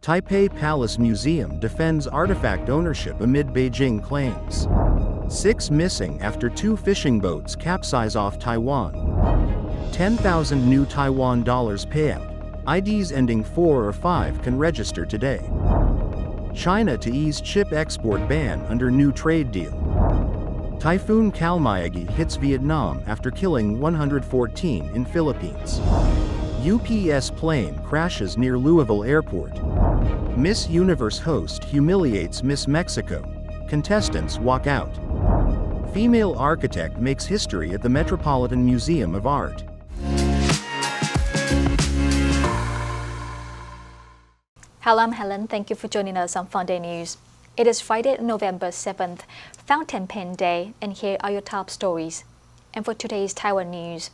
Taipei Palace Museum defends artifact ownership amid Beijing claims. 6 missing after 2 fishing boats capsize off Taiwan. 10,000 new Taiwan dollars payout. IDs ending 4 or 5 can register today. China to ease chip export ban under new trade deal. Typhoon Kalmaegi hits Vietnam after killing 114 in Philippines. UPS plane crashes near Louisville Airport. Miss Universe host humiliates Miss Mexico. Contestants walk out. Female architect makes history at the Metropolitan Museum of Art. Hello, I'm Helen. Thank you for joining us on FUNDAY News. It is Friday, November 7th, Fountain Pen Day, and here are your top stories. And for today's Taiwan news,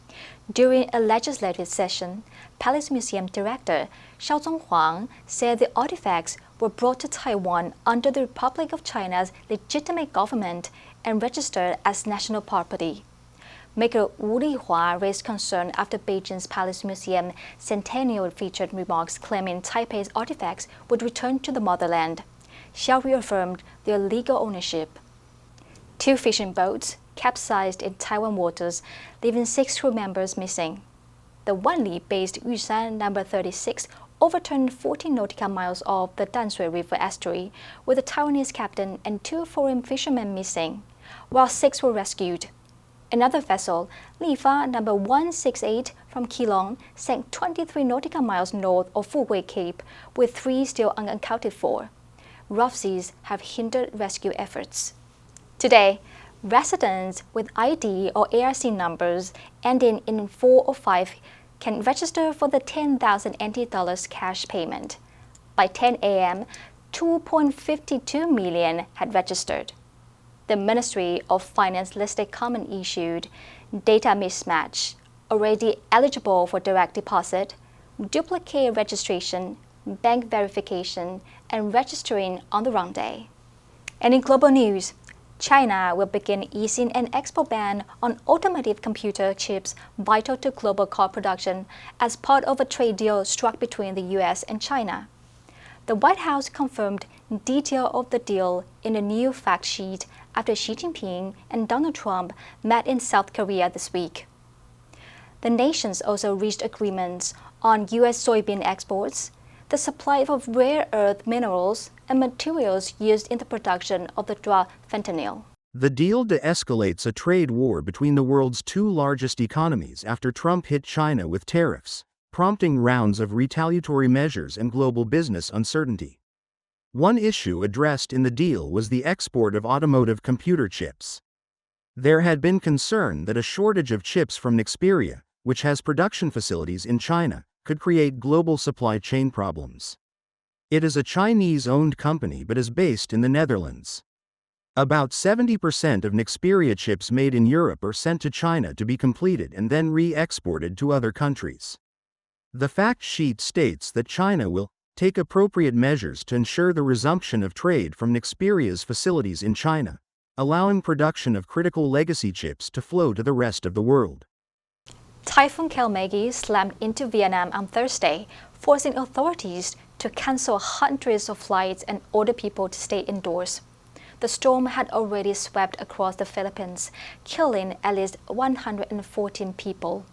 during a legislative session, Palace Museum Director Xiaozong Huang said the artifacts were brought to Taiwan under the Republic of China's legitimate government and registered as national property. Maker Wu Lihua raised concern after Beijing's Palace Museum Centennial featured remarks claiming Taipei's artifacts would return to the motherland. Xiao reaffirmed their legal ownership. 2 fishing boats capsized in Taiwan waters, leaving 6 crew members missing. The Wanli-based Yushan No. 36 overturned 14 nautical miles off the Danshui River estuary, with a Taiwanese captain and 2 foreign fishermen missing, while 6 were rescued. Another vessel, Lifa No. 168 from Keelung, sank 23 nautical miles north of Fuhui Cape, with 3 still unaccounted for. Rough seas have hindered rescue efforts. Today, residents with ID or ARC numbers ending in 4 or 5 can register for the 10,000 NT dollars cash payment. By 10 a.m., 2.52 million had registered. The Ministry of Finance listed common issued data mismatch, already eligible for direct deposit, duplicate registration, bank verification, and registering on the wrong day. And in global news, China will begin easing an export ban on automotive computer chips vital to global car production as part of a trade deal struck between the US and China. The White House confirmed detail of the deal in a new fact sheet after Xi Jinping and Donald Trump met in South Korea this week. The nations also reached agreements on US soybean exports, the supply of rare earth minerals, and materials used in the production of the drug fentanyl. The deal de-escalates a trade war between the world's 2 largest economies after Trump hit China with tariffs, prompting rounds of retaliatory measures and global business uncertainty. One issue addressed in the deal was the export of automotive computer chips. There had been concern that a shortage of chips from Nexperia, which has production facilities in China, could create global supply chain problems. It is a Chinese-owned company but is based in the Netherlands. About 70% of Nexperia chips made in Europe are sent to China to be completed and then re-exported to other countries. The fact sheet states that China will take appropriate measures to ensure the resumption of trade from Nexperia's facilities in China, allowing production of critical legacy chips to flow to the rest of the world. Typhoon Kalmaegi slammed into Vietnam on Thursday, forcing authorities to cancel hundreds of flights and order people to stay indoors. The storm had already swept across the Philippines, killing at least 114 people.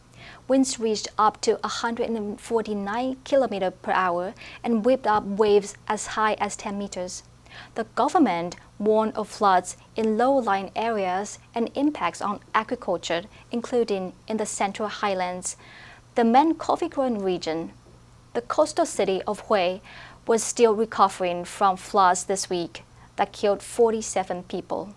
Winds reached up to 149 km per hour and whipped up waves as high as 10 meters. The government warned of floods in low-lying areas and impacts on agriculture, including in the Central Highlands, the main coffee-growing region. The coastal city of Hue was still recovering from floods this week that killed 47 people.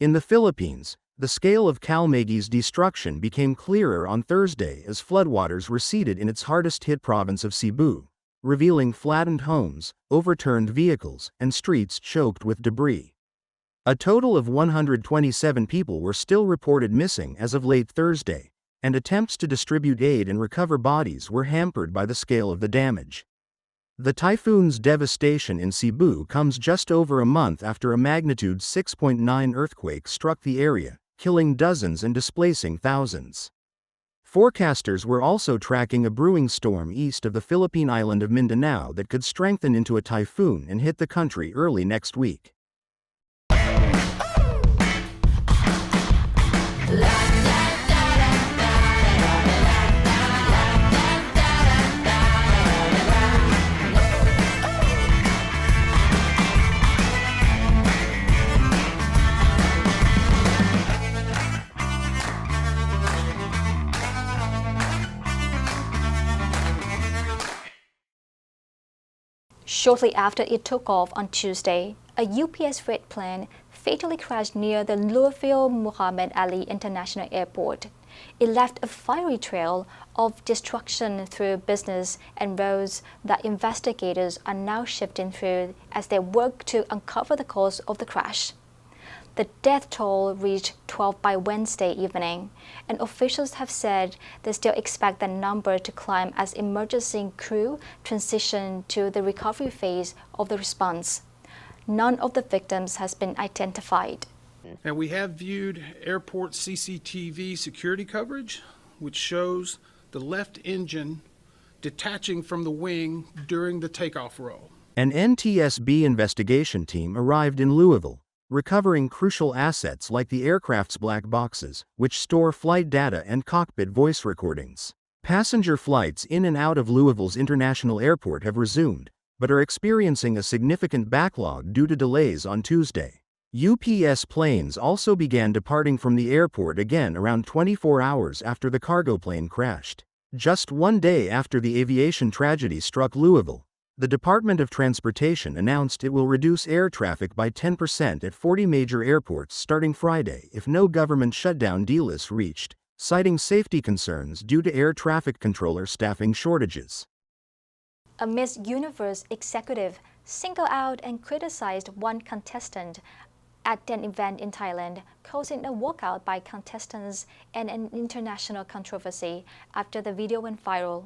In the Philippines, the scale of Kalmaegi's destruction became clearer on Thursday as floodwaters receded in its hardest-hit province of Cebu, revealing flattened homes, overturned vehicles, and streets choked with debris. A total of 127 people were still reported missing as of late Thursday, and attempts to distribute aid and recover bodies were hampered by the scale of the damage. The typhoon's devastation in Cebu comes just over a month after a magnitude 6.9 earthquake struck the area, killing dozens and displacing thousands. Forecasters were also tracking a brewing storm east of the Philippine island of Mindanao that could strengthen into a typhoon and hit the country early next week. Shortly after it took off on Tuesday, a UPS freight plane fatally crashed near the Louisville Muhammad Ali International Airport. It left a fiery trail of destruction through business and roads that investigators are now shifting through as they work to uncover the cause of the crash. The death toll reached 12 by Wednesday evening, and officials have said they still expect the number to climb as emergency crew transition to the recovery phase of the response. None of the victims has been identified. And we have viewed airport CCTV security coverage, which shows the left engine detaching from the wing during the takeoff roll. An NTSB investigation team arrived in Louisville, recovering crucial assets like the aircraft's black boxes, which store flight data and cockpit voice recordings. Passenger flights in and out of Louisville's International Airport have resumed, but are experiencing a significant backlog due to delays on Tuesday. UPS planes also began departing from the airport again around 24 hours after the cargo plane crashed. Just one day after the aviation tragedy struck Louisville, the Department of Transportation announced it will reduce air traffic by 10% at 40 major airports starting Friday if no government shutdown deal is reached, citing safety concerns due to air traffic controller staffing shortages. A Miss Universe executive singled out and criticized one contestant at an event in Thailand, causing a walkout by contestants and an international controversy after the video went viral.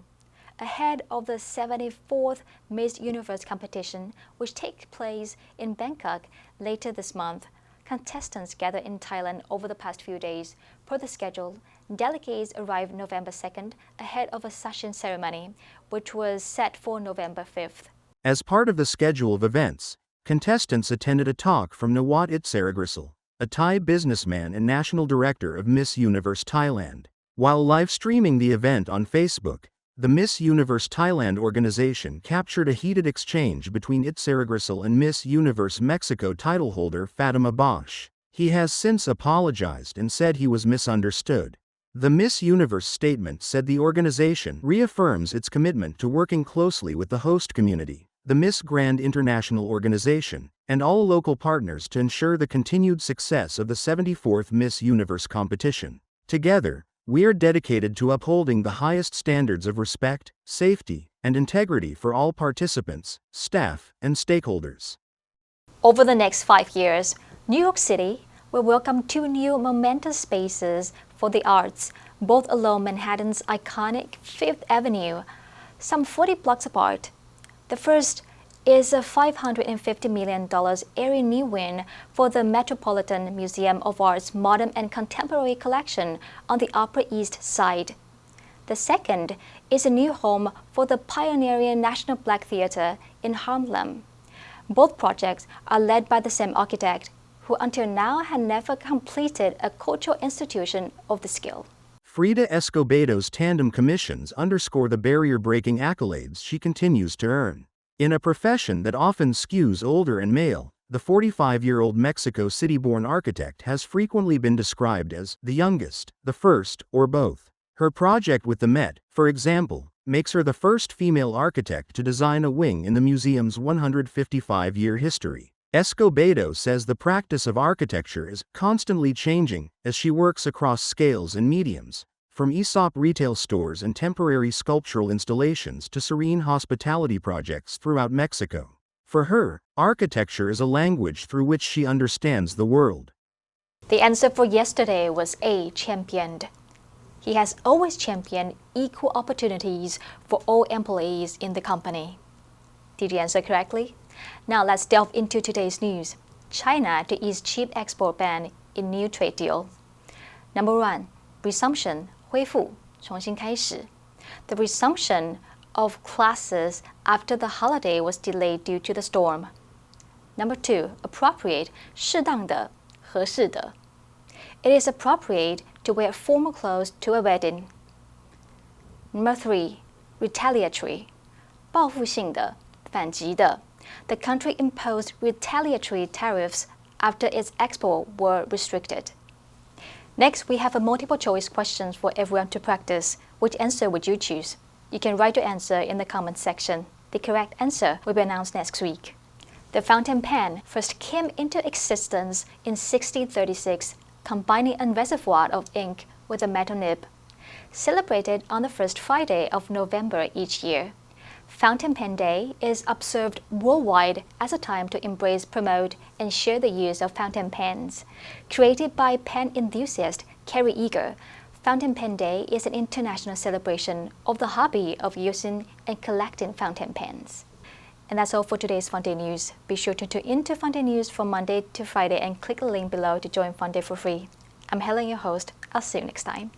Ahead of the 74th Miss Universe competition, which takes place in Bangkok later this month, contestants gathered in Thailand over the past few days. Per the schedule, delegates arrived November 2nd ahead of a session ceremony, which was set for November 5th. As part of the schedule of events, contestants attended a talk from Nawat Itsaragrisal, a Thai businessman and national director of Miss Universe Thailand. While live streaming the event on Facebook, the Miss Universe Thailand organization captured a heated exchange between Itsaragrisal and Miss Universe Mexico title holder Fatima Bosch. He has since apologized and said he was misunderstood. The Miss Universe statement said the organization reaffirms its commitment to working closely with the host community, the Miss Grand International Organization, and all local partners to ensure the continued success of the 74th Miss Universe competition. Together, we are dedicated to upholding the highest standards of respect, safety, and integrity for all participants, staff, and stakeholders. Over the next 5 years, New York City will welcome 2 new momentous spaces for the arts, both along Manhattan's iconic Fifth Avenue, some 40 blocks apart. The first is a $550 million area new win for the Metropolitan Museum of Art's modern and contemporary collection on the Upper East Side. The second is a new home for the pioneering National Black Theater in Harlem. Both projects are led by the same architect, who until now had never completed a cultural institution of the scale. Frida Escobedo's tandem commissions underscore the barrier-breaking accolades she continues to earn. In a profession that often skews older and male, the 45-year-old Mexico City-born architect has frequently been described as the youngest, the first, or both. Her project with the Met, for example, makes her the first female architect to design a wing in the museum's 155-year history. Escobedo says the practice of architecture is constantly changing as she works across scales and mediums, from Aesop retail stores and temporary sculptural installations to serene hospitality projects throughout Mexico. For her, architecture is a language through which she understands the world. The answer for yesterday was A, championed. He has always championed equal opportunities for all employees in the company. Did you answer correctly? Now let's delve into today's news. China to ease cheap export ban in new trade deal. Number 1. Resumption, 恢复,重新开始 the resumption of classes after the holiday was delayed due to the storm. Number 2, appropriate, 适当的，合适的 It is appropriate to wear formal clothes to a wedding. Number 3, retaliatory, 报复性的，反击的 The country imposed retaliatory tariffs after its exports were restricted. Next, we have a multiple choice questions for everyone to practice. Which answer would you choose? You can write your answer in the comment section. The correct answer will be announced next week. The fountain pen first came into existence in 1636, combining a reservoir of ink with a metal nib. Celebrated on the first Friday of November each year, Fountain Pen Day is observed worldwide as a time to embrace, promote, and share the use of fountain pens. Created by pen enthusiast Carrie Eager, Fountain Pen Day is an international celebration of the hobby of using and collecting fountain pens. And that's all for today's FUNDAY News. Be sure to tune in to FUNDAY News from Monday to Friday and click the link below to join FUNDAY for free. I'm Helen, your host. I'll see you next time.